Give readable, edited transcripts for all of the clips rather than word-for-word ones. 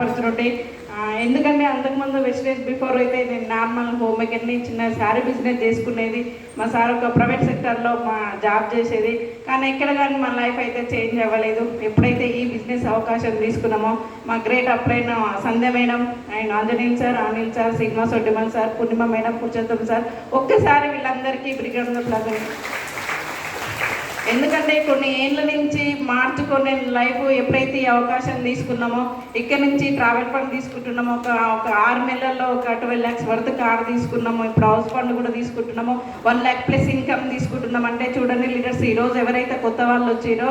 పడుతుంటే ఎందుకంటే అంతకుముందు వెస్టేజ్ బిఫోర్ అయితే నేను నార్మల్ హోమ్ మేకర్ని చిన్న శారీ బిజినెస్ చేసుకునేది. మా సార్ ఒక ప్రైవేట్ సెక్టర్లో మా జాబ్ చేసేది. కానీ ఎక్కడ కానీ మా లైఫ్ అయితే చేంజ్ అవ్వలేదు. ఎప్పుడైతే ఈ బిజినెస్ అవకాశం తీసుకున్నామో మా great upline Sandhya madam and Anjaneyulu sir, Anil sir, Srinivas Oddimal sir, Purnima madam, Purushottam sir, ఒక్కసారి వీళ్ళందరికీ బ్రిగేడ్ ప్లాన్. ఎందుకంటే కొన్ని ఏళ్ళ నుంచి మార్చుకొని లైఫ్ ఎప్పుడైతే ఈ అవకాశం తీసుకున్నామో ఇక్కడ నుంచి ట్రావెల్ ఫండ్ తీసుకుంటున్నామో ఒక 6 నెలల్లో ఒక 12 lakhs వర్త్ కార్ తీసుకున్నాము. ఇప్పుడు హౌస్ ఫండ్ కూడా తీసుకుంటున్నాము. 1 lakh ప్లస్ ఇన్కమ్ తీసుకుంటున్నాం. అంటే చూడండి లీడర్స్, ఈరోజు ఎవరైతే కొత్త వాళ్ళు వచ్చారో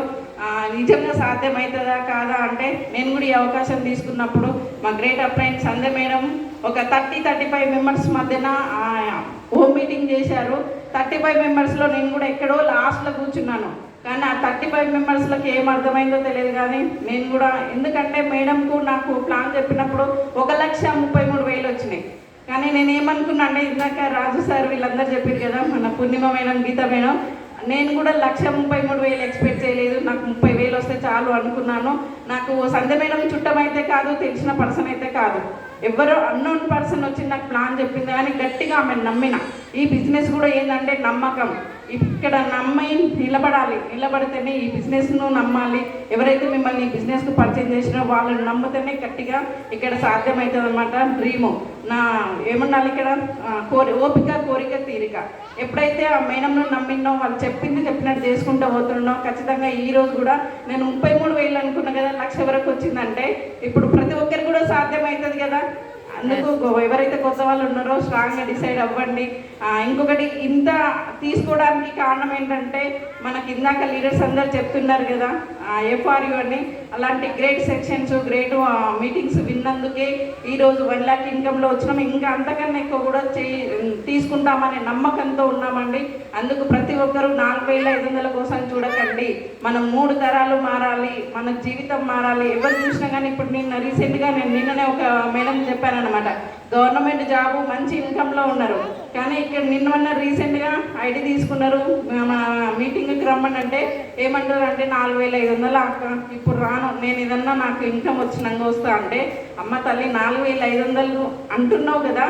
నిజంగా సాధ్యమవుతుందా కాదా అంటే నేను కూడా ఈ అవకాశం తీసుకున్నప్పుడు మా గ్రేట్ అప్లైన్ సంధ్య మేడం ఒక 30-35 మెంబర్స్ మధ్యన హోమ్ మీటింగ్ చేశారు. 35 మెంబర్స్లో నేను కూడా ఎక్కడో లాస్ట్లో కూర్చున్నాను. కానీ ఆ 35 మెంబర్స్లోకి ఏం అర్థమైందో తెలియదు. కానీ నేను కూడా ఎందుకంటే మేడంకు నాకు ప్లాన్ చెప్పినప్పుడు 1,33,000 వచ్చినాయి. కానీ నేను ఏమనుకున్నా అంటే ఇందాక రాజు సార్ వీళ్ళందరూ చెప్పారు కదా, మన పూర్ణిమ మేడం, గీత మేడం, నేను కూడా 1,33,000 ఎక్స్పెక్ట్ చేయలేదు. నాకు 30,000 వస్తే చాలు అనుకున్నాను. నాకు సంధ్య మేడం చుట్టమైతే కాదు, తెలిసిన పర్సన్ అయితే కాదు, ఎవరో అన్నోన్ పర్సన్ వచ్చి నాకు ప్లాన్ చెప్పింది. కానీ గట్టిగా ఆమె నమ్మిన. ఈ బిజినెస్ కూడా ఏంటంటే నమ్మకం. ఇక్కడ నమ్మి నిలబడితేనే ఈ బిజినెస్ను నమ్మాలి. ఎవరైతే మిమ్మల్ని ఈ బిజినెస్కు పరిచయం చేసినా వాళ్ళని నమ్మితేనే గట్టిగా ఇక్కడ సాధ్యమవుతుంది అనమాట. డ్రీము నా ఏమన్నాలి ఇక్కడ ఓపిక, కోరిక, తీరిక. ఎప్పుడైతే ఆ మేడంను నమ్మినో వాళ్ళు చెప్పినట్టు చేసుకుంటూ పోతున్నాం. ఖచ్చితంగా ఈరోజు కూడా నేను 33,000 అనుకున్నా కదా, 1,00,000 వరకు వచ్చిందంటే ఇప్పుడు ప్రతి ఒక్కరికి కూడా సాధ్యమవుతుంది కదా. అందుకు ఎవరైతే కొత్త వాళ్ళు ఉన్నారో స్ట్రాంగ్గా డిసైడ్ అవ్వండి. ఇంకొకటి ఇంత తీసుకోవడానికి కారణం ఏంటంటే మనకి ఇందాక లీడర్స్ అందరు చెప్తున్నారు కదా FRU అని, అలాంటి గ్రేట్ సెక్షన్స్, గ్రేట్ మీటింగ్స్ విన్నందుకే ఈరోజు 1 lakh ఇన్కంలో వచ్చినాం. ఇంకా అంతకన్నా ఎక్కువ కూడా తీసుకుంటామనే నమ్మకంతో ఉన్నామండి. అందుకు ప్రతి ఒక్కరూ 4,500 కోసం చూడకండి. మనం 3 తరాలు మారాలి, మన జీవితం మారాలి. ఎవరు చూసినా కానీ ఇప్పుడు రీసెంట్గా నేను నిన్ననే ఒక మేడం చెప్పానన్నమాట, గవర్నమెంట్ జాబు మంచి ఇన్కంలో ఉన్నారు. కానీ ఇక్కడ నిన్న రీసెంట్గా ఐడి తీసుకున్నారు. మా మీటింగ్కి రమ్మని అంటే ఏమంటారు అంటే 4,500 అక్క, ఇప్పుడు రాను, నేను ఏదన్నా నాకు ఇన్కమ్ వచ్చినాక వస్తా అంటే, అమ్మ తల్లి 4,500 అంటున్నావు కదా,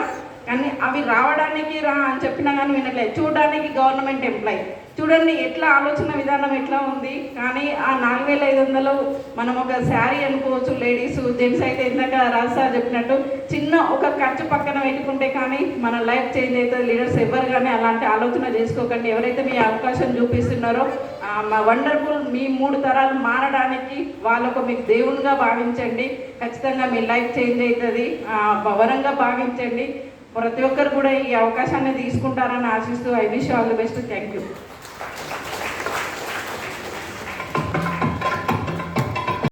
కానీ అవి రావడానికి రా అని చెప్పినా కానీ వినట్లేదు. చూడడానికి గవర్నమెంట్ ఎంప్లాయీ, చూడండి ఎట్లా ఆలోచన విధానం ఎట్లా ఉంది. కానీ ఆ 4,500 మనం ఒక శారీ అనుకోవచ్చు, లేడీస్ జెంట్స్ అయితే ఇందాక రాజు సార్ చెప్పినట్టు చిన్న ఒక ఖర్చు పక్కన పెట్టుకుంటే కానీ మన లైఫ్ చేంజ్ అవుతుంది. లీడర్స్ ఎవరు కానీ అలాంటి ఆలోచన చేసుకోకండి. ఎవరైతే మీ అవకాశం చూపిస్తున్నారో మా వండర్ఫుల్ మీ 3 తరాలు మారడానికి వాళ్ళకు మీకు దేవునిగా భావించండి. ఖచ్చితంగా మీ లైఫ్ చేంజ్ అవుతుంది. వరంగా భావించండి. ప్రతి ఒక్కరు కూడా ఈ అవకాశాన్ని తీసుకుంటారని ఆశిస్తూ I wish all the best. Thank you.